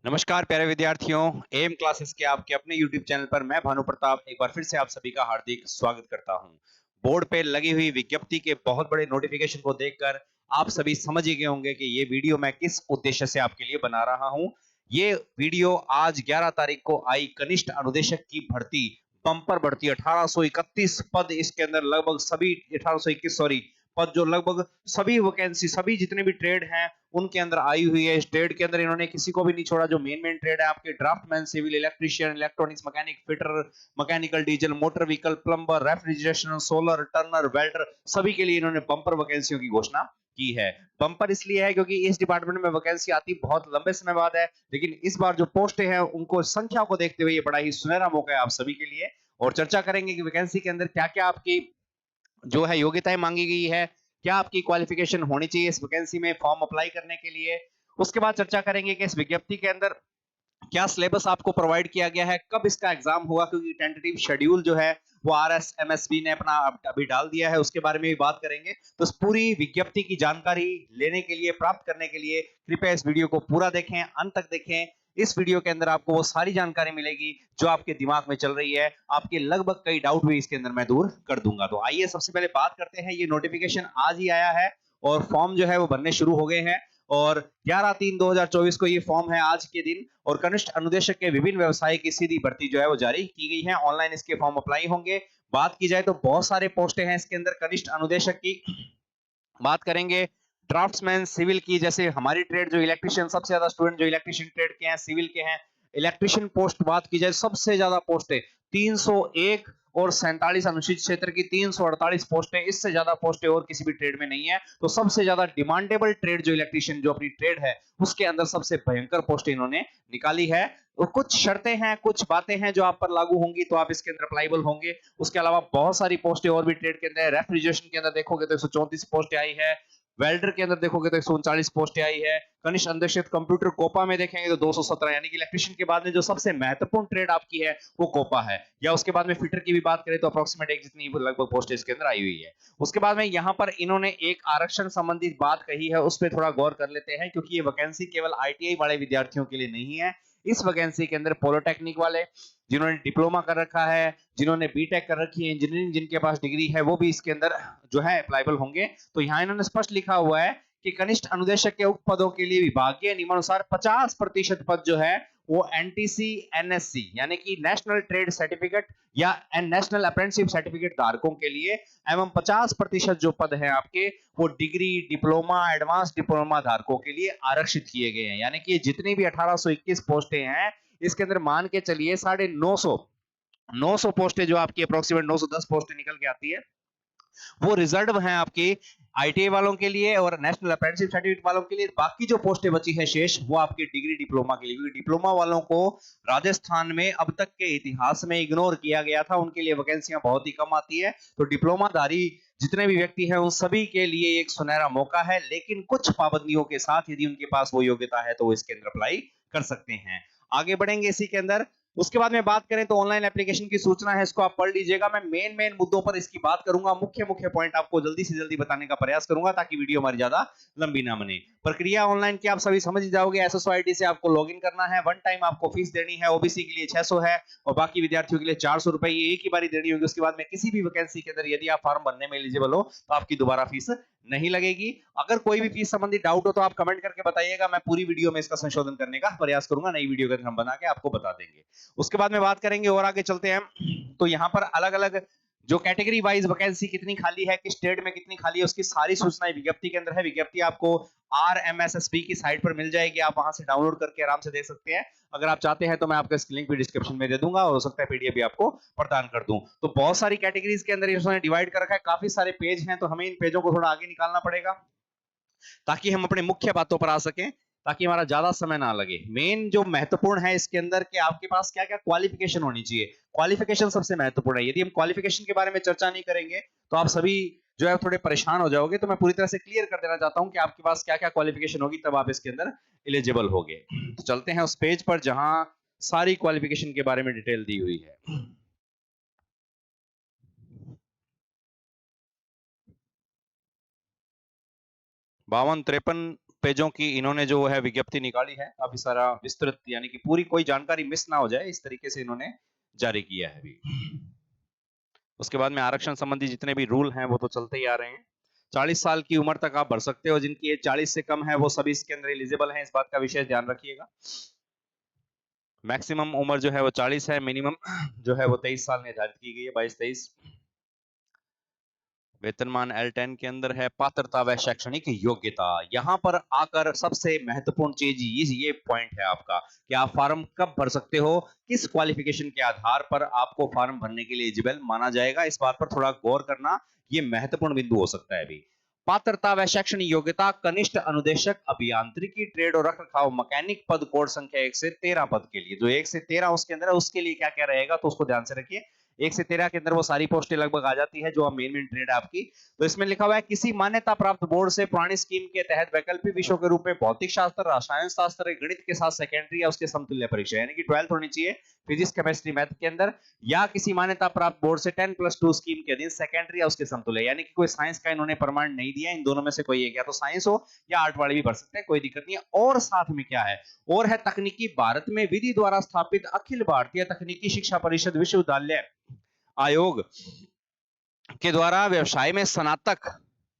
नमस्कार प्यारे विद्यार्थियों। एम क्लासेस के आपके अपने YouTube चैनल पर मैं भानु प्रताप एक बार फिर से आप सभी का हार्दिक स्वागत करता हूं। बोर्ड पे लगी हुई विज्ञप्ति के बहुत बड़े नोटिफिकेशन को देखकर आप सभी समझ ही गए होंगे कि ये वीडियो मैं किस उद्देश्य से आपके लिए बना रहा हूं। ये वीडियो आज 11 तारीख को आई कनिष्ठ अनुदेशक की भर्ती, बम्पर भर्ती 1831 पद, इसके अंदर लगभग सभी 1821 सॉरी पद, जो लगभग सभी वैकेंसी सभी जितने भी ट्रेड हैं उनके अंदर आई हुई है। इस ट्रेड के अंदर इन्होंने किसी को भी नहीं छोड़ा। जो मेन ट्रेड है आपके draftman, civil, electrician, electronics, mechanic, fitter, mechanical, diesel, motor vehicle, plumber, refrigeration, solar, turner, welder, सभी के लिए इन्होंने बम्पर वैकेंसियों की घोषणा की है। बम्पर इसलिए है क्योंकि इस डिपार्टमेंट में वैकेंसी आती बहुत लंबे समय बाद है, लेकिन इस बार जो पोस्टें हैं उनको संख्या को देखते हुए ये बड़ा ही सुनहरा मौका है आप सभी के लिए। और चर्चा करेंगे कि वैकेंसी के अंदर क्या क्या आपकी जो है योग्यताएं मांगी गई है, क्या आपकी क्वालिफिकेशन होनी चाहिए इस वैकेंसी में फॉर्म अप्लाई करने के लिए। उसके बाद चर्चा करेंगे कि इस विज्ञप्ति के अंदर क्या सिलेबस आपको प्रोवाइड किया गया है, कब इसका एग्जाम होगा, क्योंकि टेंटेटिव शेड्यूल जो है वो आरएसएमएसबी ने अपना अभी डाल दिया है, उसके बारे में भी बात करेंगे। तो इस पूरी विज्ञप्ति की जानकारी लेने के लिए, प्राप्त करने के लिए कृपया इस वीडियो को पूरा देखें, अंत तक देखें। इस वीडियो के अंदर आपको वो सारी जानकारी मिलेगी जो आपके दिमाग में चल रही है। आपके लगभग कई डाउट भी इसके अंदर मैं दूर कर दूंगा। तो आइए सबसे पहले बात करते हैं। ये नोटिफिकेशन आज ही आया है और फॉर्म जो है वो भरने शुरू हो गए हैं और 11/3/2024 को ये फॉर्म है आज के दिन। और कनिष्ठ अनुदेशक के विभिन्न व्यवसाय की सीधी भर्ती जो है वो जारी की गई है। ऑनलाइन इसके फॉर्म अप्लाई होंगे। बात की जाए तो बहुत सारे पोस्टें हैं इसके अंदर कनिष्ठ अनुदेशक की। बात करेंगे ड्राफ्ट्समैन सिविल की, जैसे हमारी ट्रेड जो इलेक्ट्रिशियन, सबसे ज्यादा स्टूडेंट जो इलेक्ट्रिशियन ट्रेड के हैं, सिविल के हैं। इलेक्ट्रिशियन पोस्ट बात की जाए सबसे ज्यादा पोस्ट है 301 और 47 अनुसूचित क्षेत्र की 348 पोस्ट है। इससे ज्यादा पोस्ट और किसी भी ट्रेड में नहीं है। तो सबसे ज्यादा डिमांडेबल ट्रेड जो इलेक्ट्रिशियन जो अपनी ट्रेड है उसके अंदर सबसे भयंकर पोस्ट इन्होंने निकाली है। तो कुछ शर्तें हैं, कुछ बातें हैं जो आप पर लागू होंगी तो आप इसके अंदर अप्लाइबल होंगे। उसके अलावा बहुत सारी पोस्टें और भी ट्रेड के अंदर, रेफ्रिजरेशन के अंदर देखोगे तो 134 पोस्टें आई है। वेल्डर के अंदर देखोगे तो 139 पोस्टें आई है। कनिष्ठ अनुदेशक कंप्यूटर कोपा में देखेंगे तो 217, यानी कि इलेक्ट्रिशियन के बाद में जो सबसे महत्वपूर्ण ट्रेड आपकी है वो कोपा है। या उसके बाद में फिटर की भी बात करें तो अप्रोक्सीमेट एक जितनी लगभग पोस्ट इसके अंदर आई हुई है। उसके बाद में यहाँ पर इन्होंने एक आरक्षण संबंधित बात कही है, उस पर थोड़ा गौर कर लेते हैं, क्योंकि ये वैकेंसी केवल आईटीआई वाले विद्यार्थियों के लिए नहीं है। इस वैकेंसी के अंदर पॉलिटेक्निक वाले, जिन्होंने डिप्लोमा कर रखा है, जिन्होंने बीटेक कर रखी है, इंजीनियरिंग जिनके पास डिग्री है, वो भी इसके अंदर जो है अप्लाइबल होंगे। तो यहाँ इन्होंने स्पष्ट लिखा हुआ है कि कनिष्ठ अनुदेशक के उक्त पदों के लिए विभागीय नियमानुसार 50% पद जो है वो एनटीसी एनएससी यानी कि नेशनल ट्रेड सर्टिफिकेट या नेशनल अप्रेंटिसशिप सर्टिफिकेट धारकों के लिए, एवं 50% जो पद है आपके वो डिग्री, डिप्लोमा, एडवांस डिप्लोमा धारकों के लिए आरक्षित किए गए हैं। यानी कि जितनी भी 1821 पोस्टें हैं इसके अंदर मान के चलिए 950 पोस्टें जो आपकी अप्रोक्सीमेट 910 पोस्टें निकल के आती है वो रिजर्व हैं आपकी आईटीआई वालों के लिए और नेशनल अप्रेंटिसशिप सर्टिफिकेट वालों के लिए। बाकी जो पोस्टें बची है शेष वो आपकी डिग्री, डिप्लोमा के लिए, क्योंकि डिप्लोमा वालों को राजस्थान में अब तक के इतिहास में इग्नोर किया गया था, उनके लिए वैकेंसियां बहुत ही कम आती है। तो डिप्लोमाधारी जितने भी व्यक्ति हैं उन सभी के लिए एक सुनहरा मौका है, लेकिन कुछ पाबंदियों के साथ। यदि उनके पास वो योग्यता है तो वो इसके अंदर अप्लाई कर सकते हैं। आगे बढ़ेंगे इसी के अंदर। उसके बाद में बात करें तो ऑनलाइन एप्लीकेशन की सूचना है, इसको आप पढ़ लीजिएगा। मैं मेन मुद्दों पर इसकी बात करूंगा, मुख्य पॉइंट आपको जल्दी से जल्दी बताने का प्रयास करूंगा ताकि वीडियो हमारी ज्यादा लंबी ना बने। प्रक्रिया ऑनलाइन की आप सभी समझ जाओगे। एसएसओ आईडी से आपको लॉगिन करना है। वन टाइम आपको फीस देनी है। ओबीसी के लिए 600 है और बाकी विद्यार्थियों के लिए 400 रुपए ये एक ही बारी देनी होगी। उसके बाद में किसी भी वैकेंसी के अंदर यदि आप फॉर्म भरने में एलिजिबल हो तो आपकी दोबारा फीस नहीं लगेगी। अगर कोई भी फीस संबंधी डाउट हो तो आप कमेंट करके बताइएगा, मैं पूरी वीडियो में इसका संशोधन करने का प्रयास करूंगा। नई वीडियो के अंदर हम बना के आपको बता देंगे। उसके बाद में बात करेंगे और आगे चलते हैं तो यहाँ पर अलग अलग जो कैटेगरी वाइज वैकेंसी कितनी खाली है, किस ट्रेड में कितनी खाली है, उसकी सारी सूचनाएं विज्ञप्ति के अंदर है। विज्ञप्ति आपको आरएमएसएसपी की साइट पर मिल जाएगी, आप वहां से डाउनलोड करके आराम से देख सकते हैं। अगर आप चाहते हैं तो मैं आपका इसकी लिंक भी डिस्क्रिप्शन में दे दूंगा और हो सकता है पीडीएफ भी आपको प्रदान कर दूं। तो बहुत सारी कैटेगरीज के अंदर इन्होंने डिवाइड कर रखा है, काफी सारे पेज हैं, तो हमें इन पेजों को थोड़ा आगे निकालना पड़ेगा ताकि हम अपने मुख्य बातों पर आ सकें, ताकि हमारा ज्यादा समय ना लगे। मेन जो महत्वपूर्ण है इसके अंदर कि आपके पास क्या क्या क्वालिफिकेशन होनी चाहिए। क्वालिफिकेशन सबसे महत्वपूर्ण है। यदि हम क्वालिफिकेशन के बारे में चर्चा नहीं करेंगे तो आप सभी जो है थोड़े परेशान हो जाओगे। तो मैं पूरी तरह से क्लियर कर देना चाहता हूं कि आपके पास क्या क्या क्वालिफिकेशन होगी, तब आप इसके अंदर एलिजिबल होगे। तो चलते हैं उस पेज पर जहां सारी क्वालिफिकेशन के बारे में डिटेल दी हुई है। 52-53 पेजों की इन्होंने जो है विज्ञप्ति निकाली है, काफी सारा विस्तृत, यानी कि पूरी कोई जानकारी मिस ना हो जाए इस तरीके से इन्होंने जारी किया है अभी। उसके बाद में आरक्षण संबंधी जितने भी रूल हैं वो तो चलते ही आ रहे हैं। 40 साल की उम्र तक आप भर सकते हो, जिनकी एज 40 से कम है वो सभी इसके अंदर एलिजिबल हैं, इस बात का विशेष ध्यान रखिएगा। मैक्सिमम उम्र जो है वो 40 है, मिनिमम जो है वो 23 साल निर्धारित की गई है, 22-23। वेतनमान L10 के अंदर है पात्रता व शैक्षणिक योग्यता। यहां पर आकर सबसे महत्वपूर्ण चीज ये पॉइंट है आपका कि आप फॉर्म कब भर सकते हो, किस क्वालिफिकेशन के आधार पर आपको फॉर्म भरने के लिए एलिजिबल माना जाएगा, इस बात पर थोड़ा गौर करना, ये महत्वपूर्ण बिंदु हो सकता है अभी। पात्रता व शैक्षणिक योग्यता कनिष्ठ अनुदेशक अभियांत्रिकी ट्रेड और रखरखाव मैकेनिक पद कोड संख्या 1 से 13 पद के लिए, जो 1 से 13 उसके अंदर है, उसके लिए क्या क्या रहेगा तो उसको ध्यान से रखिए। 1 से 13 के अंदर वो सारी पोस्टें लगभग आ जाती है जो मेन ट्रेड है आपकी। तो इसमें लिखा हुआ है किसी मान्यता प्राप्त बोर्ड से पुरानी स्कीम के तहत वैकल्पिक विषयों के रूप में भौतिक शास्त्र, रसायन शास्त्र, गणित के साथ सेकेंडरी या उसके समतुल्य परीक्षा, यानी कि 12th होनी चाहिए फिजिक्स केमिस्ट्री मैथ के अंदर, या किसी मान्यता प्राप्त बोर्ड से 10+2 स्कीम के अधीन सेकेंडरी या उसके समतुल्य, यानी कि कोई साइंस का इन्होंने प्रमाण नहीं दिया, इन दोनों में से कोई एक, या तो साइंस हो या आर्ट वाले भी भर सकते हैं, कोई दिक्कत नहीं है। और साथ में क्या है, और है तकनीकी भारत में विधि द्वारा स्थापित अखिल भारतीय तकनीकी शिक्षा परिषद विश्वविद्यालय आयोग के द्वारा व्यवसाय में स्नातक,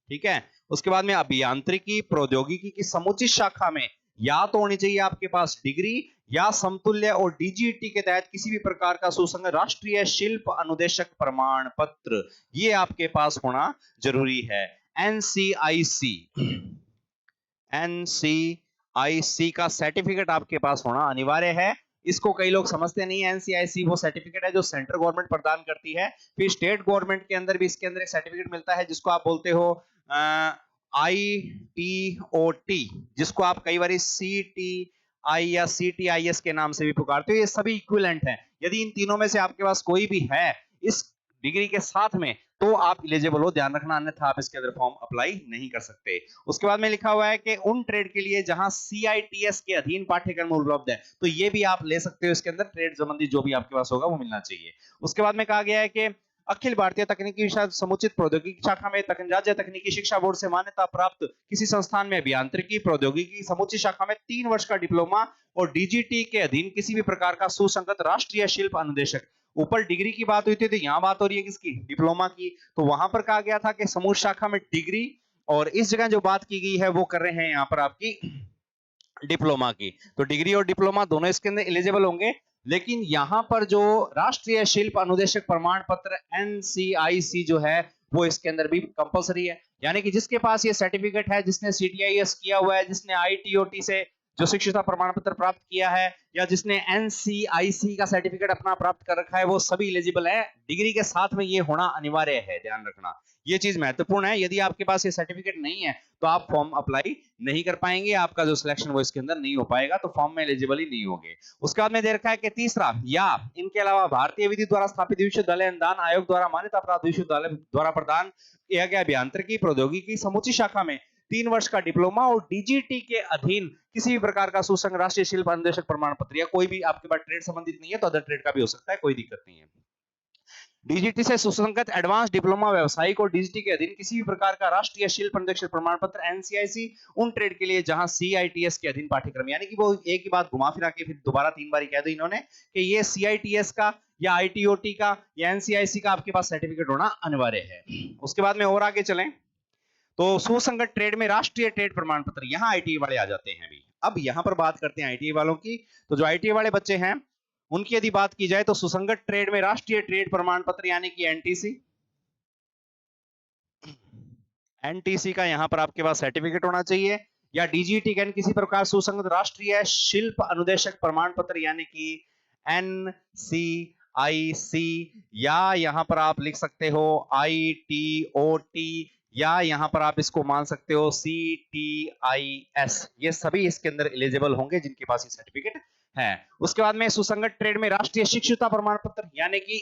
ठीक है। उसके बाद में अभियांत्रिकी प्रौद्योगिकी की समुचित शाखा में या तो होनी चाहिए आपके पास डिग्री या समतुल्य, और डीजीटी के तहत किसी भी प्रकार का सुसंगत राष्ट्रीय शिल्प अनुदेशक प्रमाण पत्र, ये आपके पास होना जरूरी है। एनसीआईसी, एनसीआईसी का सर्टिफिकेट आपके पास होना अनिवार्य है। इसको कई लोग समझते नहीं है, एनसीआईसी वो सर्टिफिकेट है जो सेंट्रल गवर्नमेंट प्रदान करती है, फिर स्टेट गवर्नमेंट के अंदर भी इसके अंदर एक सर्टिफिकेट मिलता है जिसको आप बोलते हो ITOT, जिसको आप कई बार CTI या CTIS के नाम से भी पुकारते हो, ये सभी इक्विवेलेंट हैं। यदि इन तीनों में से आपके पास कोई भी है इस डिग्री के साथ में तो आप एलिजिबल हो, ध्यान रखना, अन्यथा आप इसके अंदर फॉर्म अप्लाई नहीं कर सकते। उसके बाद में लिखा हुआ है कि उन ट्रेड के लिए जहां CITS के अधीन पाठ्यक्रम उपलब्ध है, तो ये भी आप ले सकते हो, इसके अंदर ट्रेड संबंधी जो भी आपके पास होगा वो मिलना चाहिए। उसके बाद में कहा गया है कि अखिल भारतीय तकनीकी समुचित प्रौद्योगिकी शाखा में राज्य तकनीकी शिक्षा बोर्ड से मान्यता प्राप्त किसी संस्थान में अभियांत्रिकी प्रौद्योगिकी समुचित शाखा में 3 वर्ष का डिप्लोमा और डीजीटी के अधीन किसी भी प्रकार का सुसंगत राष्ट्रीय शिल्प अनुदेशक। ऊपर डिग्री की बात हुई थी तो यहाँ बात हो रही है किसकी, डिप्लोमा की। तो वहां पर कहा गया था कि समूह शाखा में डिग्री, और इस जगह जो बात की गई है वो कर रहे हैं यहाँ पर आपकी डिप्लोमा की। तो डिग्री और डिप्लोमा दोनों इसके अंदर एलिजिबल होंगे, लेकिन यहां पर जो राष्ट्रीय शिल्प अनुदेशक प्रमाण पत्र एनसीआईसी जो है वो इसके अंदर भी कंपलसरी है, यानी कि जिसके पास ये सर्टिफिकेट है, जिसने CTIS किया हुआ है, जिसने ITOT से जो शिक्षुता प्रमाण पत्र प्राप्त किया है, या जिसने NCIC का सर्टिफिकेट अपना प्राप्त कर रखा है, वो सभी एलिजिबल है। डिग्री के साथ में ये होना अनिवार्य है, ध्यान रखना, ये चीज महत्वपूर्ण है। यदि आपके पास ये सर्टिफिकेट नहीं है तो आप फॉर्म अप्लाई नहीं कर पाएंगे, आपका जो सिलेक्शन वो इसके अंदर नहीं हो पाएगा, तो फॉर्म में एलिजिबल ही नहीं होंगे। उसके बाद में दे रखा है कि तीसरा, या इनके अलावा भारतीय विधि द्वारा स्थापित विश्वविद्यालय अनुदान आयोग द्वारा मान्यता प्राप्त विश्वविद्यालय द्वारा प्रदान किया गया अभियांत्रिकी प्रौद्योगिकी समुचित शाखा में 3 वर्ष का डिप्लोमा और डीजीटी के अधीन किसी भी प्रकार का सुसंग राष्ट्रीय शिल्प अनुदेशक प्रमाण पत्र, या कोई भी आपके पास ट्रेड संबंधित नहीं है तो अदर ट्रेड का भी हो सकता है, कोई दिक्कत नहीं है। डीजीटी से सुसंगत एडवांस डिप्लोमा व्यावसायिक और डीजीटी के अधीन किसी भी प्रकार का राष्ट्रीय शिल्प अनुदेशक प्रमाण पत्र एनसीआईसी उन ट्रेड के लिए जहां CITS के अधीन पाठ्यक्रम, यानी कि वो एक ही बात घुमा फिरा के फिर दोबारा 3 बार कह दो इन्होंने कि ये CITS का या ITOT का या एनसीआईसी का आपके पास सर्टिफिकेट होना अनिवार्य है। उसके बाद में और आगे चलें तो सुसंगत ट्रेड में राष्ट्रीय ट्रेड प्रमाण पत्र, यहाँ आईटीआई वाले आ जाते हैं। अभी अब यहाँ पर बात करते हैं आईटीआई वालों की। तो जो आईटीआई वाले बच्चे हैं उनकी यदि बात की जाए तो सुसंगत ट्रेड में राष्ट्रीय ट्रेड प्रमाण पत्र यानी कि एनटीसी का यहाँ पर आपके पास सर्टिफिकेट होना चाहिए, या डीजीटी कैन किसी प्रकार सुसंगत राष्ट्रीय शिल्प अनुदेशक प्रमाण पत्र यानी कि एनसीआईसी, या यहाँ पर आप लिख सकते हो ITOT, या यहाँ पर आप इसको मान सकते हो CTIS। ये सभी इसके अंदर एलिजिबल होंगे जिनके पास ये सर्टिफिकेट है। उसके बाद में सुसंगत ट्रेड में राष्ट्रीय शिक्षुता प्रमाण पत्र यानी कि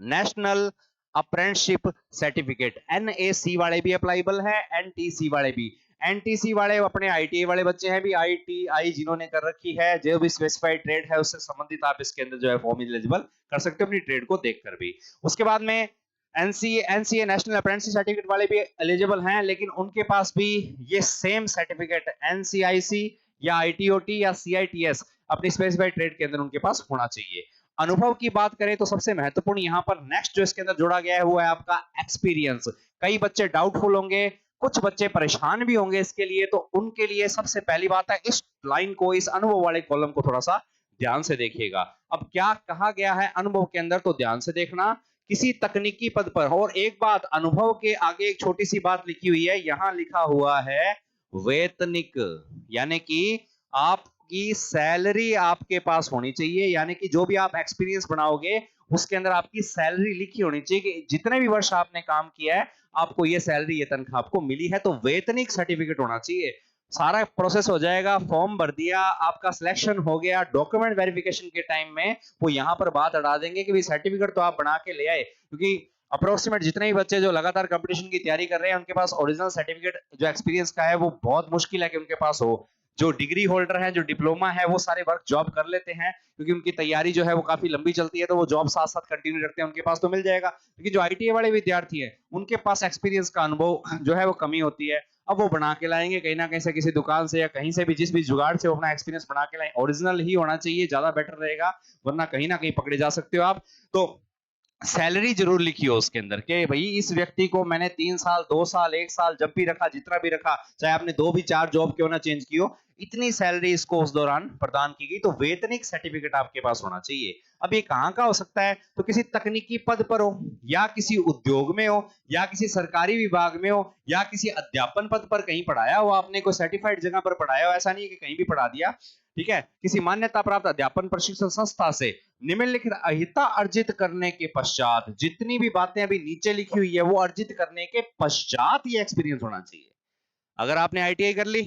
नेशनल अप्रेंटिसशिप सर्टिफिकेट, NAC वाले भी अप्लाइबल है, NTC वाले भी। NTC वाले अपने ITI वाले बच्चे हैं भी, ITI जिन्होंने कर रखी है, जो भी स्पेसिफाइड ट्रेड है उससे संबंधित आप इसके अंदर जो है फॉर्म एलिजिबल कर सकते हो अपनी ट्रेड को देखकर भी। उसके बाद में एनसीए नेशनल अप्रेंटिस सर्टिफिकेट वाले भी एलिजिबल हैं, लेकिन उनके पास भी ये सेम सर्टिफिकेट एनसीआईसी या आईटीओटी या सीआईटीएस अपनी स्पेसिफाइड ट्रेड के अंदर उनके पास होना चाहिए। अनुभव की बात करें तो सबसे महत्वपूर्ण यहाँ पर नेक्स्ट जो इसके अंदर जोड़ा गया है वो है आपका एक्सपीरियंस। कई बच्चे डाउटफुल होंगे, कुछ बच्चे परेशान भी होंगे इसके लिए, तो उनके लिए सबसे पहली बात है इस लाइन को, इस अनुभव वाले कॉलम को थोड़ा सा ध्यान से देखिएगा। अब क्या कहा गया है अनुभव के अंदर, तो ध्यान से देखना। किसी तकनीकी पद पर, और एक बात, अनुभव के आगे एक छोटी सी बात लिखी हुई है, यहां लिखा हुआ है वेतनिक, यानी कि आपकी सैलरी आपके पास होनी चाहिए, यानी कि जो भी आप एक्सपीरियंस बनाओगे उसके अंदर आपकी सैलरी लिखी होनी चाहिए कि जितने भी वर्ष आपने काम किया है आपको ये सैलरी, ये तनख्वाह आपको मिली है, तो वेतनिक सर्टिफिकेट होना चाहिए। सारा प्रोसेस हो जाएगा, फॉर्म भर दिया, आपका सिलेक्शन हो गया, डॉक्यूमेंट वेरिफिकेशन के टाइम में वो यहां पर बात अड़ा देंगे कि भाई सर्टिफिकेट तो आप बना के ले आए, क्योंकि अप्रोक्सीमेट जितने भी बच्चे जो लगातार कंपटीशन की तैयारी कर रहे हैं उनके पास ओरिजिनल सर्टिफिकेट जो एक्सपीरियंस का है वो बहुत मुश्किल है कि उनके पास हो। जो डिग्री होल्डर है, जो डिप्लोमा है, वो सारे वर्क जॉब कर लेते हैं क्योंकि उनकी तैयारी जो है वो काफी लंबी चलती है, तो वो जॉब साथ साथ कंटिन्यू रखते हैं, उनके पास तो मिल जाएगा। लेकिन जो आईटीआई वाले विद्यार्थी हैं उनके पास एक्सपीरियंस का अनुभव जो है वो कमी होती है। अब वो बना के लाएंगे कहीं ना कहीं से, किसी दुकान से या कहीं से भी, जिस भी जुगाड़ से वो अपना एक्सपीरियंस बना के लाएं, ओरिजिनल ही होना चाहिए, ज्यादा बेटर रहेगा, वरना कहीं ना कहीं पकड़े जा सकते हो आप। तो सैलरी जरूर लिखी हो उसके अंदर कि भाई इस व्यक्ति को मैंने 3 साल, 2 साल, 1 साल जब भी रखा, जितना भी रखा, चाहे आपने 2 भी 4 जॉब क्यों ना चेंज की हो, इतनी सैलरी इसको उस दौरान प्रदान की गई, तो वेतनिक सर्टिफिकेट आपके पास होना चाहिए। अब ये कहां का हो सकता है, तो किसी तकनीकी पद पर हो, या किसी उद्योग में हो, या किसी सरकारी विभाग में हो, या किसी अध्यापन पद पर कहीं पढ़ाया हो आपने, कोई सर्टिफाइड जगह पर पढ़ाया हो, ऐसा नहीं कि कहीं भी पढ़ा दिया, ठीक है। किसी मान्यता प्राप्त अध्यापन प्रशिक्षण संस्था से निम्नलिखित अहिता अर्जित करने के पश्चात, जितनी भी बातें अभी नीचे लिखी हुई है वो अर्जित करने के पश्चात ये एक्सपीरियंस होना चाहिए। अगर आपने आईटीआई कर ली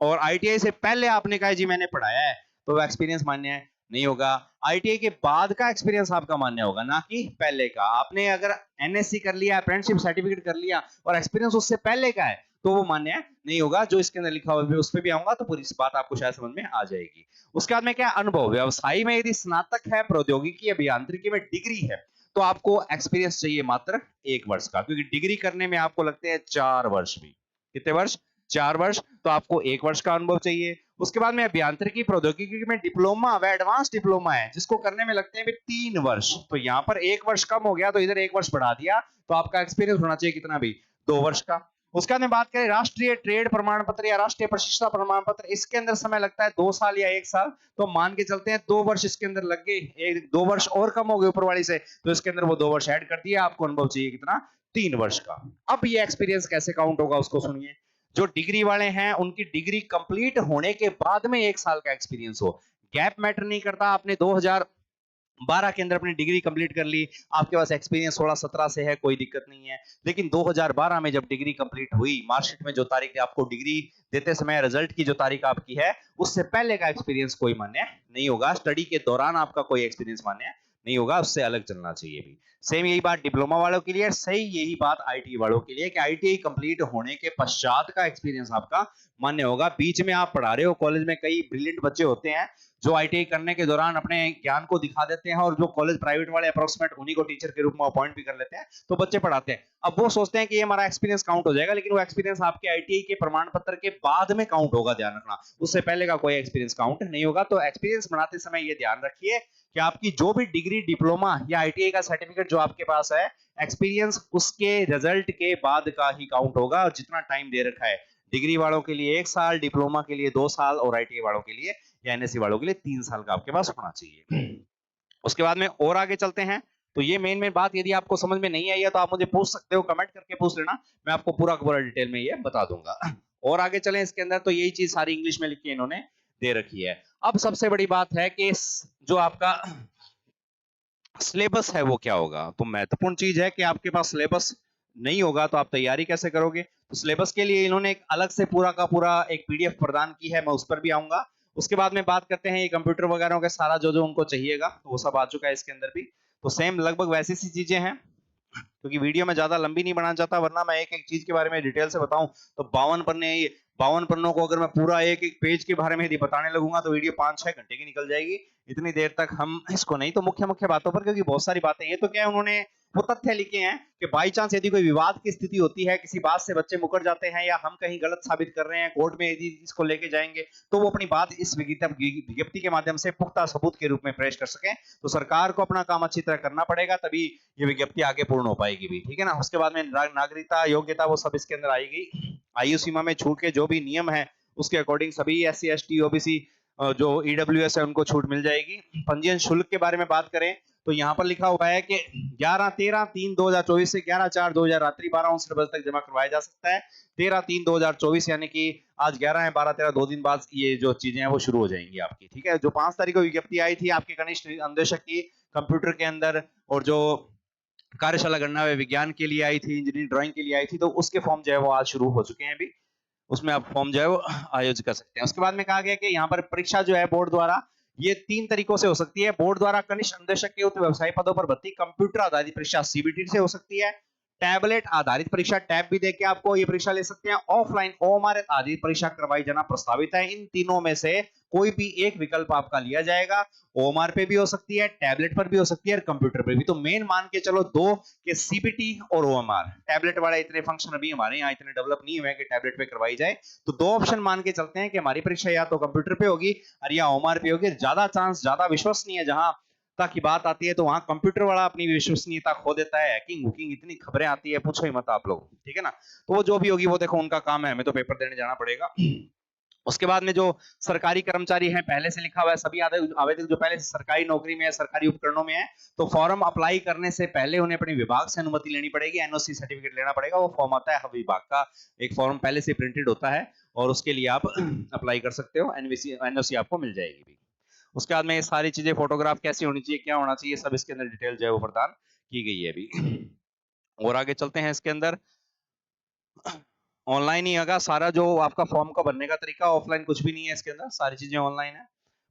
और आईटीआई से पहले आपने कहा जी मैंने पढ़ाया है, तो वो एक्सपीरियंस मान्य है नहीं होगा। आईटीआई के बाद का एक्सपीरियंस आपका मान्य होगा, ना कि पहले का। आपने अगर एनएससी कर लिया, अप्रेंटिसशिप सर्टिफिकेट कर लिया और एक्सपीरियंस उससे पहले का है, तो वो मान्य नहीं होगा। जो इसके अंदर लिखा हुआ है उस पर भी आऊंगा, तो पूरी इस बात आपको शायद समझ में आ जाएगी। उसके बाद में क्या, अनुभव। व्यवसाय में यदि स्नातक है, प्रौद्योगिकी अभियांत्रिकी में डिग्री है, तो आपको एक्सपीरियंस चाहिए मात्र 1 वर्ष का, क्योंकि डिग्री करने में आपको लगते हैं 4 वर्ष भी। कितने वर्ष? 4 वर्ष, तो आपको 1 वर्ष का अनुभव चाहिए। उसके बाद में अभियांत्रिकी प्रौद्योगिकी में डिप्लोमा व एडवांस डिप्लोमा है, जिसको करने में लगते हैं 3 वर्ष, तो यहाँ पर 1 वर्ष कम हो गया, तो इधर 1 वर्ष बढ़ा दिया, तो आपका एक्सपीरियंस होना चाहिए कितना भी, 2 वर्ष का। उसके बाद बात करें राष्ट्रीय ट्रेड प्रमाण पत्र या राष्ट्रीय प्रशिक्षण प्रमाण पत्र, इसके अंदर समय लगता है 2 साल या 1 साल, तो मान के चलते हैं 2 वर्ष इसके अंदर लग गए, 2 वर्ष और कम हो गए ऊपर वाली से, तो इसके अंदर वो 2 वर्ष ऐड कर दिया, आपको अनुभव चाहिए कितना, 3 वर्ष का। अब ये एक्सपीरियंस कैसे काउंट होगा उसको सुनिए। जो डिग्री वाले हैं उनकी डिग्री कंप्लीट होने के बाद में 1 साल का एक्सपीरियंस हो, गैप मैटर नहीं करता। आपने 2012 के अंदर अपनी डिग्री कंप्लीट कर ली, आपके पास एक्सपीरियंस 16-17 से है, कोई दिक्कत नहीं है, लेकिन 2012 में जब डिग्री कंप्लीट हुई, मार्कशीट में जो तारीख आपको डिग्री देते समय रिजल्ट की जो तारीख आपकी है, उससे पहले का एक्सपीरियंस कोई मान्य नहीं होगा। स्टडी के दौरान आपका कोई एक्सपीरियंस मान्य नहीं होगा, उससे अलग चलना चाहिए भी। सेम यही बात डिप्लोमा वालों के लिए, सही यही बात आईटी वालों के लिए कि आईटीआई कंप्लीट होने के पश्चात का एक्सपीरियंस आपका मान्य होगा। बीच में आप पढ़ा रहे हो कॉलेज में, कई ब्रिलियंट बच्चे होते हैं जो आईटीआई करने के दौरान अपने ज्ञान को दिखा देते हैं, और जो कॉलेज प्राइवेट वाले अप्रोक्सीमेट उन्हीं को टीचर के रूप में अपॉइंट भी कर लेते हैं, तो बच्चे पढ़ाते हैं। अब वो सोचते हैं कि ये हमारा एक्सपीरियंस काउंट हो जाएगा, लेकिन वो एक्सपीरियंस आपके आईटीआई के प्रमाण पत्र के बाद में काउंट होगा, ध्यान रखना, उससे पहले का कोई एक्सपीरियंस काउंट नहीं होगा। तो एक्सपीरियंस बनाते समय ये ध्यान रखिए कि आपकी जो भी डिग्री, डिप्लोमा या आईटीआई का सर्टिफिकेट जो आपके पास है, एक्सपीरियंस उसके रिजल्ट के बाद का ही काउंट होगा, और जितना टाइम दे रखा है, डिग्री वालों के लिए 1 साल, डिप्लोमा के लिए 2 साल, और आईटीआई वालों के लिए या एनएससी वालों के लिए 3 साल का आपके पास होना चाहिए। उसके बाद में और आगे चलते हैं। तो ये मेन बात यदि आपको समझ में नहीं आई है तो आप मुझे पूछ सकते हो, कमेंट करके पूछ लेना, मैं आपको पूरा पूरा डिटेल में ये बता दूंगा। और आगे चलें, इसके अंदर तो यही चीज सारी इंग्लिश में लिख के इन्होंने दे रखी है। अब सबसे बड़ी बात है कि जो आपका सिलेबस है वो क्या होगा। तो महत्वपूर्ण चीज है कि आपके पास सिलेबस नहीं होगा तो आप तैयारी कैसे करोगे। तो सिलेबस के लिए इन्होंने एक अलग से पूरा का पूरा एक पीडीएफ प्रदान की है, मैं उस पर भी आऊंगा। उसके बाद में बात करते हैं ये कंप्यूटर वगैरह के सारा जो जो उनको चाहिएगा, तो वो सब आ चुका है इसके अंदर भी। तो सेम लगभग वैसी सी चीजें हैं, क्योंकि वीडियो में ज्यादा लंबी नहीं बनाना चाहता, वरना मैं एक एक चीज के बारे में डिटेल से बताऊं तो 52 पन्ने, 52 पन्नों को अगर मैं पूरा एक एक पेज के बारे में यदि बताने लगूंगा तो वीडियो 5-6 घंटे की निकल जाएगी। इतनी देर तक हम इसको नहीं, तो मुख्य मुख्य बातों पर, क्योंकि बहुत सारी बातें, ये तो क्या है उन्होंने वो तथ्य लिखे हैं कि बाई चांस यदि कोई विवाद की स्थिति होती है, किसी बात से बच्चे मुकर जाते हैं या हम कहीं गलत साबित कर रहे हैं, कोर्ट में यदि इसको लेके जाएंगे तो वो अपनी बात इस विज्ञप्ति के माध्यम से पुख्ता सबूत के रूप में पेश कर सकें। तो सरकार को अपना काम अच्छी तरह करना पड़ेगा, तभी ये विज्ञप्ति आगे पूर्ण हो पाएगी भी, ठीक है ना। उसके बाद में नागरिकता, योग्यता, वो सब इसके अंदर आएगी। आयु सीमा में छूट के जो भी नियम है उसके अकॉर्डिंग सभी SC ST OBC जो EWS है उनको छूट मिल जाएगी। पंजीयन शुल्क के बारे में बात करें तो यहाँ पर लिखा हुआ है कि 11/13/3/2024 से 11/4/2000 रात्रि 12:59 बजे तक जमा करवाया जा सकता है। 13/3/2024 यानी कि आज 11 है, 12-13 2 दिन बाद ये जो चीजें हैं वो शुरू हो जाएंगी आपकी, ठीक है। जो 5 तारीख को विज्ञप्ति आई थी आपके कनिष्ठ अंदेशक की कंप्यूटर के अंदर, और जो कार्यशाला गणना विज्ञान के लिए आई थी, इंजीनियरिंग ड्राइंग के लिए आई थी, तो उसके फॉर्म जो है वो आज शुरू हो चुके हैं अभी, उसमें आप फॉर्म जो है वो आयोजित कर सकते हैं। उसके बाद में कहा गया कि यहाँ पर परीक्षा जो है बोर्ड द्वारा ये 3 तरीकों से हो सकती है। बोर्ड द्वारा कनिष्ठ अंदेशक के उक्त व्यवसायी पदों पर भर्ती कंप्यूटर आधारित परीक्षा CBT से हो सकती है। टैबलेट आधारित परीक्षा टैब भी देके आपको ये परीक्षा ले सकते हैं। ऑफलाइन OMR आधारित परीक्षा करवाई जाना प्रस्तावित है। इन तीनों में से कोई भी एक विकल्प आपका लिया जाएगा। OMR पे भी हो सकती है, टैबलेट पर भी हो सकती है और कंप्यूटर पे भी। तो मेन मान के चलो दो कि CBT और OMR। टैबलेट वाले इतने फंक्शन अभी हमारे यहाँ इतने डेवलप नहीं हुए कि टैबलेट पे करवाई जाए, तो दो ऑप्शन मान के चलते हैं कि हमारी परीक्षा या तो कंप्यूटर पे होगी और या OMR पे होगी। ज्यादा चांस, ज्यादा विश्वसनीय है जहां की बात आती है तो वहां कंप्यूटर वाला अपनी विश्वसनीयता खो देता है। हैकिंग हुकिंग इतनी खबरें आती है, पूछो ही मत आप लोग, ठीक है ना। तो वो जो भी होगी वो देखो उनका काम है, हमें तो पेपर देने जाना पड़ेगा। उसके बाद में जो सरकारी कर्मचारी हैं, पहले से लिखा हुआ है सभी आवेदक जो पहले से सरकारी नौकरी में है, सरकारी उपकरणों में है, तो फॉर्म अप्लाई करने से पहले उन्हें अपने विभाग से अनुमति लेनी पड़ेगी, NOC सर्टिफिकेट लेना पड़ेगा। वो फॉर्म आता है हर विभाग का, एक फॉर्म पहले से प्रिंटेड होता है और उसके लिए आप अप्लाई कर सकते हो। NOC आपको मिल जाएगी भी। उसके बाद में ये सारी चीजें, फोटोग्राफ कैसी होनी चाहिए, क्या होना चाहिए, सब इसके अंदर डिटेल जो है वो प्रदान की गई है अभी। और आगे चलते हैं इसके अंदर। ऑनलाइन ही होगा सारा, जो आपका फॉर्म का भरने का तरीका, ऑफलाइन कुछ भी नहीं है इसके अंदर, सारी चीजें ऑनलाइन है।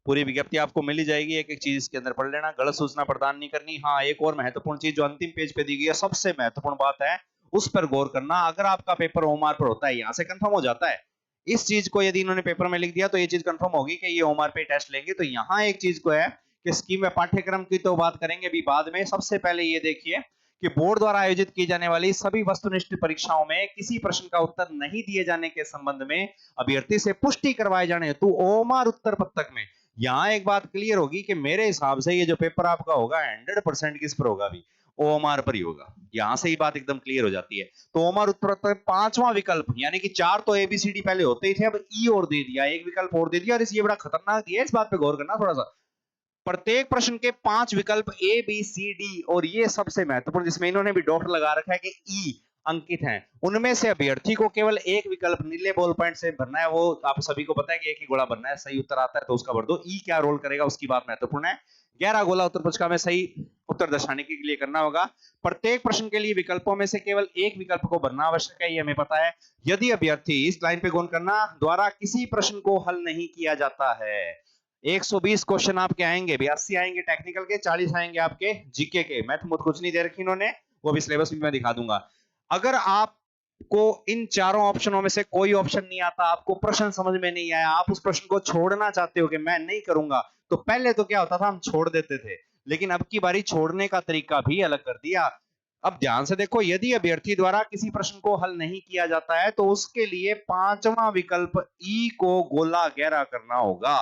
पूरी विज्ञप्ति आपको मिल ही जाएगी, एक एक चीज इसके अंदर पढ़ लेना। गलत सूचना प्रदान नहीं करनी। हाँ, एक और महत्वपूर्ण चीज जो अंतिम पेज पे दी गई है, सबसे महत्वपूर्ण बात है, उस पर गौर करना। अगर आपका पेपर OMR पर होता है, यहाँ से कंफर्म हो जाता है, इस चीज को यदि इन्होंने पेपर में लिख दिया तो ये चीज कंफर्म होगी कि ये OMR पे टेस्ट लेंगे। तो यहाँ एक चीज को है कि स्कीम में पाठ्यक्रम की तो बात करेंगे अभी बाद में, सबसे पहले ये देखिए कि बोर्ड द्वारा आयोजित की जाने वाली सभी वस्तुनिष्ठ परीक्षाओं में किसी प्रश्न का उत्तर नहीं दिए जाने के संबंध में अभ्यर्थी से पुष्टि करवाए जाने हेतु OMR उत्तर पत्रक में, यहाँ एक बात क्लियर होगी कि मेरे हिसाब से ये जो पेपर आपका होगा 100% किस पर होगा, भी OMR पर ही होगा। यहां से ही बात एकदम क्लियर हो जाती है। तो OMR उत्तर पत्रक पांचवां विकल्प, यानी कि 4 तो ABCD पहले होते ही थे, अब E और दे दिया, एक विकल्प और दे दिया, और ये बड़ा खतरनाक दिया, इस बात पे गौर करना थोड़ा सा। प्रत्येक प्रश्न के 5 विकल्प ABCD, और ये सबसे महत्वपूर्ण जिसमें इन्होंने भी डॉट लगा रखा है कि E अंकित हैं, उनमें से अभ्यर्थी को केवल एक विकल्प नीले बॉल पॉइंट से भरना है। वो आप सभी को पता है कि एक ही गोला भरना है, सही उत्तर आता है तो उसका भर दो। E क्या रोल करेगा उसकी बात महत्वपूर्ण है। 11 गोला उत्तर पुस्तिका में सही उत्तर दर्शाने के लिए करना होगा। प्रत्येक प्रश्न के लिए विकल्पों में से केवल एक विकल्प को भरना आवश्यक है, ये हमें पता है। यदि अभ्यर्थी, इस लाइन पे गौर करना, द्वारा किसी प्रश्न को हल नहीं किया जाता है, 120 क्वेश्चन आपके आएंगे, 82 आएंगे टेक्निकल के, 40 आएंगे आपके जीके के। मैथ मुझ कुछ नहीं दे रखी इन्होंने, वो भी सिलेबस में मैं दिखा दूंगा। अगर आपको इन चारों ऑप्शनों में से कोई ऑप्शन नहीं आता, आपको प्रश्न समझ में नहीं आया, आप उस प्रश्न को छोड़ना चाहते हो कि मैं नहीं करूंगा, तो पहले तो क्या होता था, हम छोड़ देते थे, लेकिन अब की बारी छोड़ने का तरीका भी अलग कर दिया। अब ध्यान से देखो, यदि अभ्यर्थी द्वारा किसी प्रश्न को हल नहीं किया जाता है तो उसके लिए पांचवा विकल्प ई को गोला गहरा करना होगा।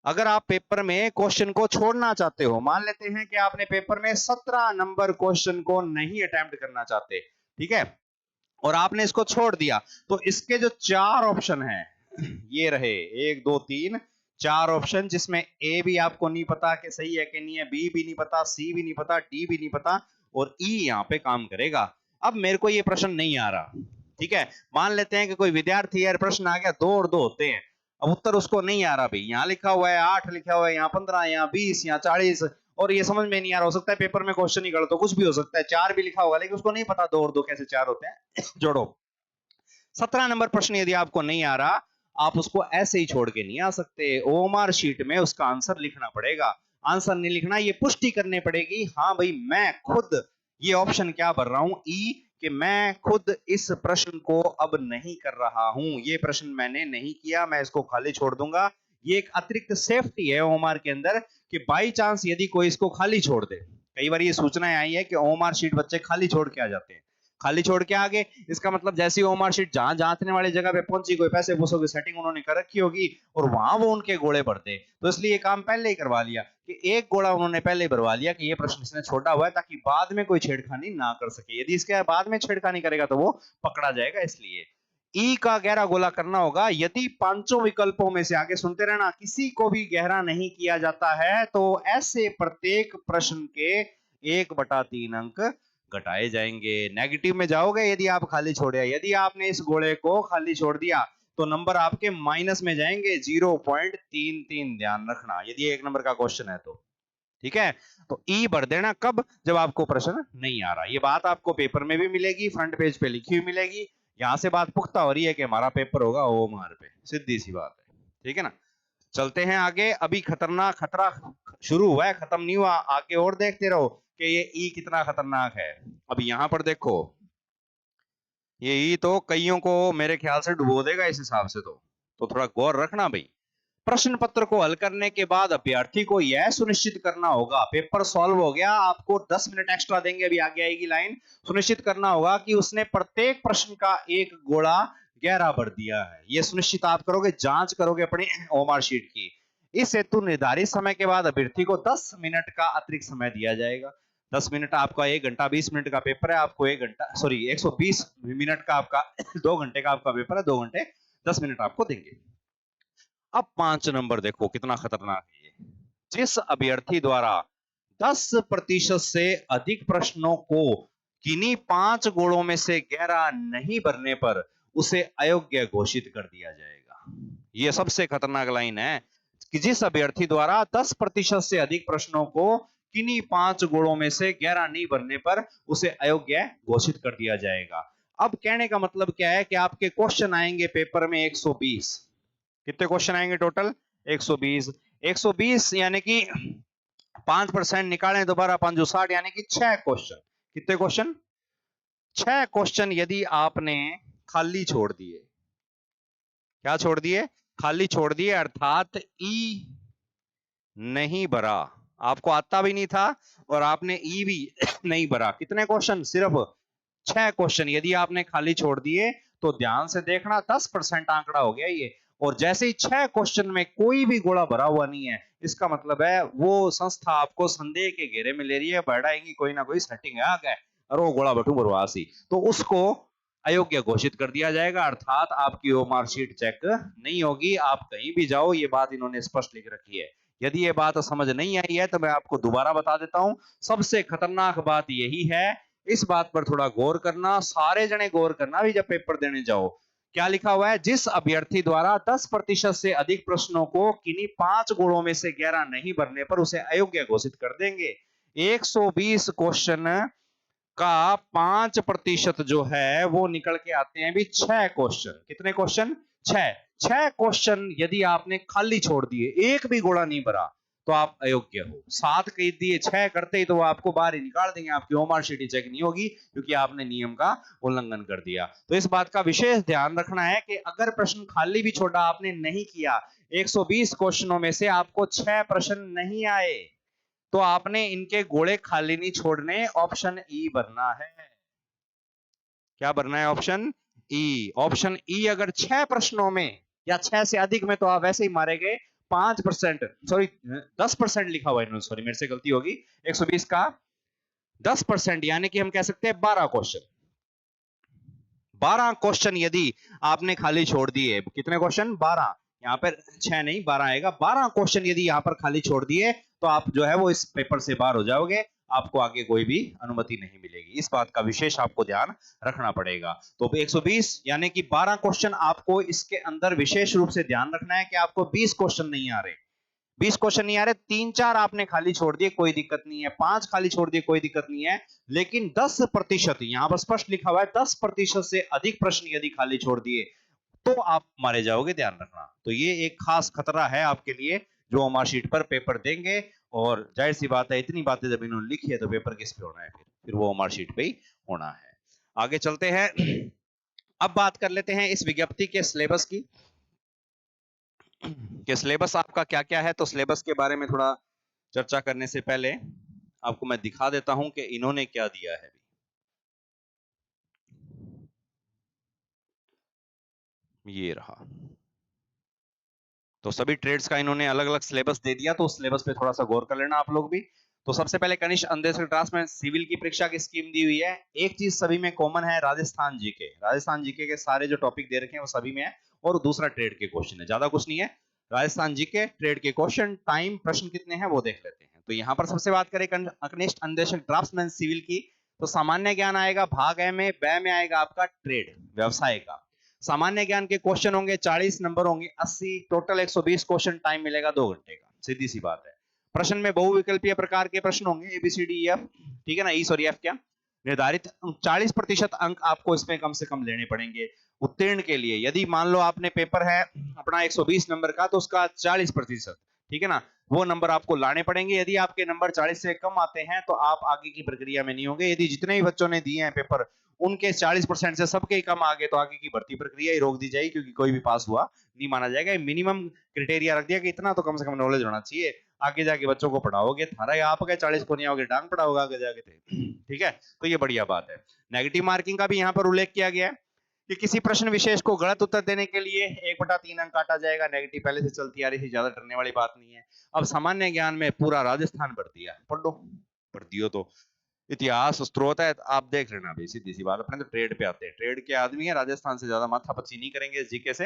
अगर आप पेपर में क्वेश्चन को छोड़ना चाहते हो, मान लेते हैं कि आपने पेपर में 17 नंबर क्वेश्चन को नहीं अटेम्प्ट करना चाहते, ठीक है, और आपने इसको छोड़ दिया, तो इसके जो 4 ऑप्शन हैं, ये रहे 1 2 3 4 ऑप्शन, जिसमें ए भी आपको नहीं पता कि सही है कि नहीं है, बी भी नहीं पता, सी भी नहीं पता, डी भी नहीं पता, और ई यहां पे काम करेगा। अब मेरे को ये प्रश्न नहीं आ रहा, ठीक है, मान लेते हैं कि कोई विद्यार्थी है, प्रश्न आ गया 2 और 2 होते हैं, अब उत्तर उसको नहीं आ रहा भाई, यहाँ लिखा हुआ है 8, लिखा हुआ है यहाँ 15, यहाँ 20, यहाँ 40, और ये समझ में नहीं आ रहा। हो सकता है पेपर में क्वेश्चन ही गलत हो, कुछ भी हो सकता है, 4 भी लिखा होगा लेकिन उसको नहीं पता 2 और 2 कैसे 4 होते हैं। जोड़ो, 17 नंबर प्रश्न यदि आपको नहीं आ रहा, आप उसको ऐसे ही छोड़ के नहीं आ सकते, OMR शीट में उसका आंसर लिखना पड़ेगा। आंसर नहीं लिखना, ये पुष्टि करनी पड़ेगी, हाँ भाई मैं खुद ये ऑप्शन क्या भर रहा हूं, ई, कि मैं खुद इस प्रश्न को अब नहीं कर रहा हूं, ये प्रश्न मैंने नहीं किया, मैं इसको खाली छोड़ दूंगा। ये एक अतिरिक्त सेफ्टी है OMR के अंदर कि बाई चांस यदि कोई इसको खाली छोड़ दे, कई बार ये सूचनाएं आई है कि ओएमआर शीट बच्चे खाली छोड़ के आ जाते हैं, खाली छोड़ के आगे, इसका मतलब जैसी ओएमआर शीट जहां जांचने वाली जगह पे पहुंची, कोई पैसे पूसों की सेटिंग उन्होंने कर रखी होगी और वहां वो उनके गोले भर दे, तो इसलिए ये काम पहले ही करवा लिया कि एक गोला उन्होंने पहले ही भरवा लिया कि ये प्रश्न इसने छोड़ा हुआ है, ताकि बाद में कोई छेड़खानी ना कर सके। यदि इसके बाद में छेड़खानी करेगा तो वो पकड़ा जाएगा। इसलिए ई का गहरा गोला करना होगा। यदि पांचों विकल्पों में से, आगे सुनते रहना, किसी को भी गहरा नहीं किया जाता है तो ऐसे प्रत्येक प्रश्न के 1/3 अंक घटाए जाएंगे। नेगेटिव में जाओगे यदि आप खाली छोड़े। यदि आपने इस गोले को खाली छोड़ दिया तो नंबर आपके माइनस में जाएंगे, 0.33। ध्यान रखना यदि 1 नंबर का क्वेश्चन है तो, ठीक है। तो ई भर देना कब, जब आपको प्रश्न नहीं आ रहा। ये बात आपको पेपर में भी मिलेगी, फ्रंट पेज पे लिखी हुई मिलेगी। यहां से बात पुख्ता हो रही है कि हमारा पेपर होगा ओएमआर पे, सीधी सी बात है, ठीक है ना। चलते हैं आगे। अभी खतरनाक खतरा शुरू हुआ है, खत्म नहीं हुआ। आगे और देखते रहो कि ये ई कितना खतरनाक है। अब यहां पर देखो, ये ई तो कईयों को मेरे ख्याल से डुबो देगा इस हिसाब से, तो थोड़ा गौर रखना भाई। प्रश्न पत्र को हल करने के बाद अभ्यर्थी को यह सुनिश्चित करना होगा, पेपर सॉल्व हो गया, आपको 10 मिनट एक्स्ट्रा देंगे, अभी आगे आएगी लाइन। सुनिश्चित करना होगा कि उसने प्रत्येक प्रश्न का एक गोला गहरा भर दिया है। यह सुनिश्चित आप करोगे, जांच करोगे अपनी ओएमआर शीट की। इस हेतु निर्धारित समय के बाद अभ्यर्थी को 10 मिनट का अतिरिक्त समय दिया जाएगा। 10 मिनट, आपका 1 घंटा 20 मिनट का पेपर है, आपको 1 घंटा 120 मिनट का आपका 2 घंटे का आपका पेपर है, 2 घंटे 10 मिनट आपको देंगे। अब 5 नंबर देखो कितना खतरनाक है ये। जिस अभ्यर्थी द्वारा 10% से अधिक प्रश्नों को किन्हीं 5 गोलों में से गहरा नहीं भरने पर उसे अयोग्य घोषित कर दिया जाएगा। यह सबसे खतरनाक लाइन है कि जिस अभ्यर्थी द्वारा 10% से अधिक प्रश्नों को किन्हीं 5 गोलों में से गहरा नहीं भरने पर उसे अयोग्य घोषित कर दिया जाएगा। अब कहने का मतलब क्या है कि आपके क्वेश्चन आएंगे पेपर में 120। कितने क्वेश्चन आएंगे टोटल? 120। 120 यानी कि 5% निकालें दोबारा, 5 60, यानी कि 6 क्वेश्चन। कितने क्वेश्चन? 6 क्वेश्चन यदि आपने खाली छोड़ दिए। क्या छोड़ दिए? खाली छोड़ दिए, अर्थात ई नहीं भरा, आपको आता भी नहीं था और आपने ई भी नहीं भरा। कितने क्वेश्चन? सिर्फ 6 क्वेश्चन यदि आपने खाली छोड़ दिए तो ध्यान से देखना, 10% आंकड़ा हो गया ये। और जैसे ही 6 क्वेश्चन में कोई भी गोला भरा हुआ नहीं है, इसका मतलब है वो संस्था आपको संदेह के घेरे में ले रही है, बढ़ाएंगी, कोई ना कोई सेटिंग है आगे, और वो गोला भटू भरवासी, तो उसको अयोग्य घोषित कर दिया जाएगा। अर्थात आपकी वो मार्कशीट चेक नहीं होगी, आप कहीं भी जाओ। ये बात इन्होंने स्पष्ट लिख रखी है। यदि ये बात समझ नहीं आई है तो मैं आपको दोबारा बता देता हूं। सबसे खतरनाक बात यही है, इस बात पर थोड़ा गौर करना, सारे जने गौर करना भी जब पेपर देने जाओ। क्या लिखा हुआ है? जिस अभ्यर्थी द्वारा 10% से अधिक प्रश्नों को किन्हीं 5 गोलों में से गहरा नहीं भरने पर उसे अयोग्य घोषित कर देंगे। 120 क्वेश्चन का 5% जो है वो निकल के आते हैं भी 6 क्वेश्चन। कितने क्वेश्चन? 6 क्वेश्चन यदि आपने खाली छोड़ दिए, एक भी गोला नहीं भरा, तो आप अयोग्य हो। 7 कह दिए, 6 करते ही तो वो आपको बाहर ही निकाल देंगे, आपकी ओएमआर शीट चेक नहीं होगी, क्योंकि आपने नियम का उल्लंघन कर दिया। तो इस बात का विशेष ध्यान रखना है कि अगर प्रश्न खाली भी छोड़ा, आपने नहीं किया, 120 क्वेश्चनों में से आपको 6 प्रश्न नहीं आए, तो आपने इनके गोले खाली नहीं छोड़ने, ऑप्शन ई भरना है। क्या भरना है? Option E. ऑप्शन ई अगर 6 प्रश्नों में या 6 से अधिक में, तो आप वैसे ही मारेंगे 5%, सॉरी 10% लिखा हुआ है इन्होंने, सॉरी मेरे से गलती होगी। 120 का 10% यानी कि हम कह सकते हैं 12 क्वेश्चन। 12 क्वेश्चन यदि आपने खाली छोड़ दिए, कितने क्वेश्चन? 12, यहाँ पर 6 नहीं 12 आएगा। 12 क्वेश्चन यदि यहाँ पर खाली छोड़ दिए तो आप जो है वो इस पेपर से बाहर हो जाओगे, आपको आगे कोई भी अनुमति नहीं मिलेगी। इस बात का विशेष आपको ध्यान रखना पड़ेगा। तो 120 यानी कि 12 क्वेश्चन आपको इसके अंदर विशेष रूप से ध्यान रखना है कि आपको 20 क्वेश्चन नहीं आ रहे, 20 क्वेश्चन नहीं आ रहे, 3-4 आपने खाली छोड़ दिए, कोई दिक्कत नहीं है, 5 खाली छोड़ दिए, कोई दिक्कत नहीं है, लेकिन 10%, यहां पर स्पष्ट लिखा हुआ है 10% से अधिक प्रश्न यदि खाली छोड़ दिए तो आप मारे जाओगे, ध्यान रखना। तो ये एक खास खतरा है आपके लिए जो ओएमआर शीट पर पेपर देंगे। और जाहिर सी बात है, इतनी बातें जब इन्होंने लिखी है तो पेपर किस पे होना है? फिर वो ओएमआर शीट पे ही होना है। आगे चलते हैं। अब बात कर लेते हैं इस विज्ञप्ति के सिलेबस की, कि सिलेबस आपका क्या क्या है। तो सिलेबस के बारे में थोड़ा चर्चा करने से पहले आपको मैं दिखा देता हूं कि इन्होंने क्या दिया है। ये रहा, तो सभी ट्रेड्स का इन्होंने अलग अलग सिलेबस दे दिया, तो उस सिलेबस पे थोड़ा सा गौर कर लेना आप लोग भी। तो सबसे पहले कनिष्ठ अंधेश्वर क्लास में सिविल की परीक्षा की स्कीम दी हुई है। एक चीज सभी में कॉमन है, राजस्थान जीके। राजस्थान जीके के सारे जो टॉपिक दे रखे हैं वो सभी में है, और दूसरा ट्रेड के क्वेश्चन है, ज्यादा कुछ नहीं है। राजस्थान जीके, ट्रेड के क्वेश्चन, टाइम, प्रश्न कितने हैं वो देख लेते हैं। तो यहाँ पर सबसे बात करें कनिष्ठ अंधेश्वर ड्राफ्ट्समैन सिविल की, तो सामान्य ज्ञान आएगा भाग ए में, ब में आएगा आपका ट्रेड, व्यवसाय का। सामान्य ज्ञान के क्वेश्चन होंगे 40 नंबर होंगे, 80 टोटल 120 क्वेश्चन, टाइम मिलेगा 2 घंटे का, सीधी सी बात है। प्रश्न में बहुविकल्पीय प्रकार के प्रश्न होंगे, ABCDEF, ठीक है ना, ई सॉरी एफ क्या, निर्धारित 40% अंक आपको इसमें कम से कम लेने पड़ेंगे उत्तीर्ण के लिए। यदि मान लो आपने पेपर है अपना 120 नंबर का, तो उसका 40%, ठीक है ना, वो नंबर आपको लाने पड़ेंगे। यदि आपके नंबर 40 से कम आते हैं तो आप आगे की प्रक्रिया में नहीं होंगे। यदि जितने भी बच्चों ने दिए हैं पेपर उनके 40% से सबके ही कम आगे, तो आगे की भर्ती प्रक्रिया ही रोक दी जाएगी, क्योंकि कोई भी पास हुआ नहीं माना जाएगा। मिनिमम क्राइटेरिया रख दिया कि इतना तो कम से कम नॉलेज होना चाहिए, आगे जाके बच्चों को पढ़ाओगे, थारा आप गए 40 को नहीं आओगे, डांग पढ़ाओगे आगे जाके थे, ठीक है। तो ये बढ़िया बात है। नेगेटिव मार्किंग का भी यहाँ पर उल्लेख किया गया है कि किसी प्रश्न विशेष को गलत उत्तर देने के लिए 1/3 अंक काटा जाएगा। नेगेटिव पहले से चलती आ रही थी, ज्यादा डरने वाली बात नहीं है। अब सामान्य ज्ञान में पूरा राजस्थान भर दिया, पढ़ लो, पढ़ दियो तो इतिहास स्त्रोत है, आप देख लेना भाई, सीधी सी बात। अपने तो ट्रेड पे आते हैं, ट्रेड के आदमी है, राजस्थान से ज्यादा माथापच्ची नहीं करेंगे जीके से।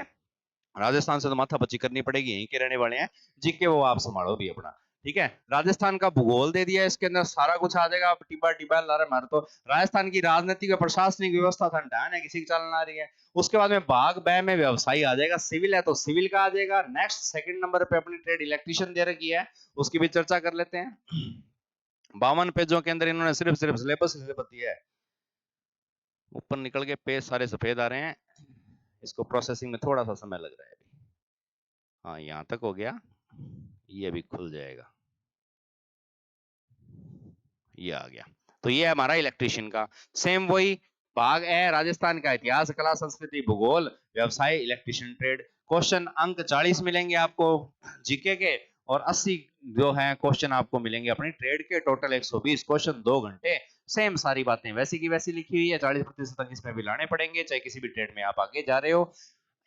राजस्थान से तो माथापच्ची करनी पड़ेगी, यहीं के रहने वाले हैं, जीके वो आप संभालो भी अपना, ठीक है। राजस्थान का भूगोल दे दिया, इसके अंदर सारा कुछ आ जाएगा, टिब्बा टिब्बा ला रहे मार। तो राजस्थान की राजनीतिक और प्रशासनिक व्यवस्था ठंडा है, किसी की चाल ना रही है। उसके बाद में भाग ब में व्यवसायी आ जाएगा, सिविल है तो सिविल का आ जाएगा। नेक्स्ट सेकंड नंबर पे अपनी ट्रेड इलेक्ट्रिशियन दे रखी है, उसकी भी चर्चा कर लेते हैं। 52 पेजों के अंदर इन्होंने सिर्फ सिलेबस दिया है। ऊपर निकल के पेज सारे सफेद आ रहे हैं, इसको प्रोसेसिंग में थोड़ा सा समय लग रहा है अभी। हाँ, यहाँ तक हो गया, ये अभी खुल जाएगा, ये आ गया। तो ये है हमारा इलेक्ट्रिशियन का। सेम वही भाग है, राजस्थान का इतिहास, कला, संस्कृति, भूगोल, व्यवसाय, इलेक्ट्रिशियन ट्रेड। क्वेश्चन अंक 40 मिलेंगे आपको जीके के, और 80 जो है क्वेश्चन आपको मिलेंगे अपनी ट्रेड के। टोटल 120 क्वेश्चन, 2 घंटे। सेम सारी बातें वैसी की वैसी लिखी हुई है, 40% तक इसमें भी लाने पड़ेंगे, चाहे किसी भी ट्रेड में आप आगे जा रहे हो।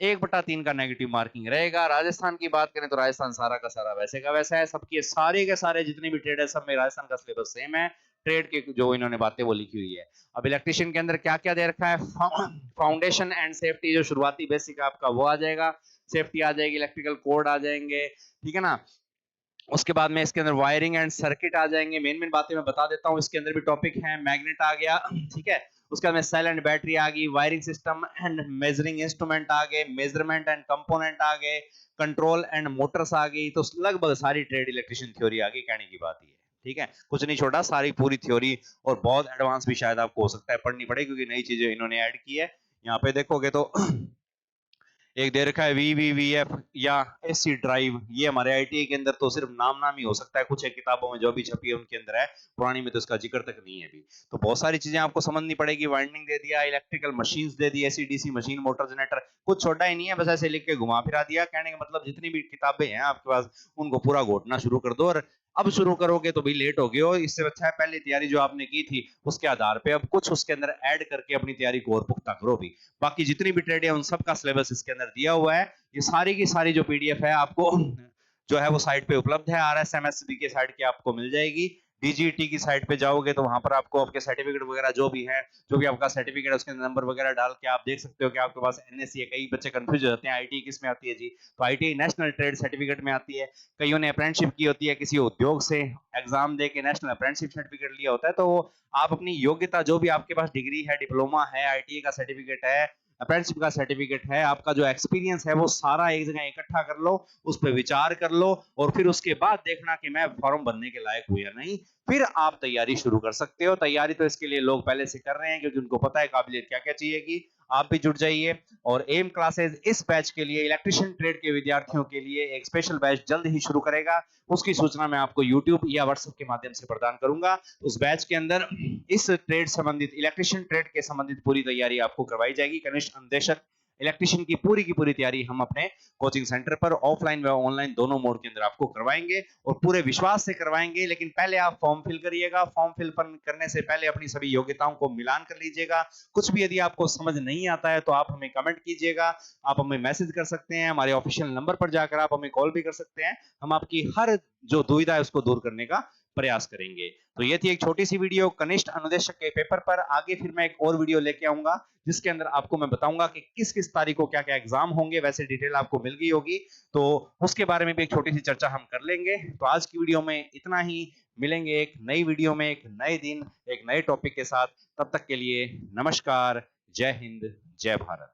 1/3 का नेगेटिव मार्किंग रहेगा। राजस्थान की बात करें तो राजस्थान सारा का सारा वैसे का वैसा है, सबके सारे के सारे जितने भी ट्रेड है सब में राजस्थान का सिलेबस सेम है। ट्रेड के जो इन्होंने बातें वो लिखी हुई है। अब इलेक्ट्रिशियन के अंदर क्या क्या दे रखा है, फाउंडेशन एंड सेफ्टी, जो शुरुआती बेसिक आपका वो आ जाएगा, सेफ्टी आ जाएगी, इलेक्ट्रिकल कोड आ जाएंगे, ठीक है ना। उसके बाद में इसके अंदर वायरिंग एंड सर्किट आ जाएंगे। मेन मेन बातें मैं बता देता हूँ, इसके अंदर भी टॉपिक है, मैग्नेट आ गया, ठीक है। उसके बाद में सेल एंड बैटरी आ गई, wiring system and measuring instrument आ गए, मेजरमेंट एंड कंपोनेंट आ गए, कंट्रोल एंड मोटर्स आ गई। तो लगभग सारी ट्रेड इलेक्ट्रिशियन थ्योरी आ गई, कहने की बात ये, ठीक है। कुछ नहीं छोड़ा, सारी पूरी थ्योरी, और बहुत एडवांस भी शायद आपको हो सकता है पढ़नी पड़े, क्योंकि नई चीजें इन्होंने ऐड की है। यहाँ पे देखोगे तो एक दे रखा है VVVF या एससी ड्राइव, ये हमारे आईटीआई के अंदर तो सिर्फ नाम नाम ही हो सकता है, कुछ एक किताबों में जो भी छपी है उनके अंदर है, पुरानी में तो इसका जिक्र तक नहीं है अभी। तो बहुत सारी चीजें आपको समझनी पड़ेगी। वाइंडिंग दे दिया, इलेक्ट्रिकल मशीन्स दे दी, एसी-डीसी मशीन, मोटर, जनरेटर, कुछ छोटा ही नहीं है, बस ऐसे लिख के घुमा फिरा दिया। कहने का मतलब जितनी भी किताबें हैं आपके पास उनको पूरा घोटना शुरू कर दो, और अब शुरू करोगे तो भी लेट हो गए हो। इससे अच्छा है पहले तैयारी जो आपने की थी उसके आधार पे अब कुछ उसके अंदर ऐड करके अपनी तैयारी को और पुख्ता करो भी। बाकी जितनी भी ट्रेड है उन सब का सिलेबस इसके अंदर दिया हुआ है। ये सारी की सारी जो पीडीएफ है आपको जो है वो साइट पे उपलब्ध है, RSMSB के साइट की आपको मिल जाएगी। डीजीटी की साइट पे जाओगे तो वहां पर आपको आपके सर्टिफिकेट वगैरह जो भी है, जो भी आपका सर्टिफिकेट है उसके नंबर वगैरह डाल के आप देख सकते हो कि आपके पास एनएससी है। कई बच्चे कंफ्यूज हो जाते हैं आईटी किस में आती है जी, तो आईटी नेशनल ट्रेड सर्टिफिकेट में आती है। कईयों ने अप्रेंटिसशिप की होती है, किसी उद्योग से एग्जाम दे के नेशनल अप्रेंटिसशिप सर्टिफिकेट लिया होता है, तो आप अपनी योग्यता जो भी आपके पास डिग्री है, डिप्लोमा है, आईटी का सर्टिफिकेट है, अप्रेंटिसशिप का सर्टिफिकेट है, आपका जो एक्सपीरियंस है वो सारा एक जगह इकट्ठा कर लो, उस पर विचार कर लो, और फिर उसके बाद देखना कि मैं फॉर्म भरने के लायक हूं या नहीं। फिर आप तैयारी शुरू कर सकते हो। तैयारी तो इसके लिए लोग पहले से कर रहे हैं, क्योंकि उनको पता है काबिलियत क्या क्या चाहिएगी। आप भी जुट जाइए। और एम क्लासेस इस बैच के लिए, इलेक्ट्रिशियन ट्रेड के विद्यार्थियों के लिए एक स्पेशल बैच जल्द ही शुरू करेगा। उसकी सूचना मैं आपको यूट्यूब या व्हाट्सएप के माध्यम से प्रदान करूंगा। उस बैच के अंदर इस ट्रेड संबंधित, इलेक्ट्रिशियन ट्रेड के संबंधित पूरी तैयारी आपको करवाई जाएगी। कनिष्ठ अंदेशक इलेक्ट्रिशियन की पूरी तैयारी हम अपने कोचिंग सेंटर पर ऑफलाइन व ऑनलाइन दोनों मोड के अंदर आपको करवाएंगे और पूरे विश्वास से करवाएंगे। लेकिन पहले आप फॉर्म फिल करिएगा। फॉर्म फिल करने से पहले अपनी सभी योग्यताओं को मिलान कर लीजिएगा। कुछ भी यदि आपको समझ नहीं आता है तो आप हमें कमेंट कीजिएगा, आप हमें मैसेज कर सकते हैं, हमारे ऑफिशियल नंबर पर जाकर आप हमें कॉल भी कर सकते हैं। हम आपकी हर जो दुविधा है उसको दूर करने का प्रयास करेंगे। तो ये थी एक छोटी सी वीडियो कनिष्ठ अनुदेशक के पेपर पर। आगे फिर मैं एक और वीडियो लेके आऊंगा जिसके अंदर आपको मैं बताऊंगा कि किस किस तारीख को क्या क्या एग्जाम होंगे। वैसे डिटेल आपको मिल गई होगी तो उसके बारे में भी एक छोटी सी चर्चा हम कर लेंगे। तो आज की वीडियो में इतना ही। मिलेंगे एक नई वीडियो में एक नए दिन एक नए टॉपिक के साथ। तब तक के लिए नमस्कार। जय हिंद, जय भारत।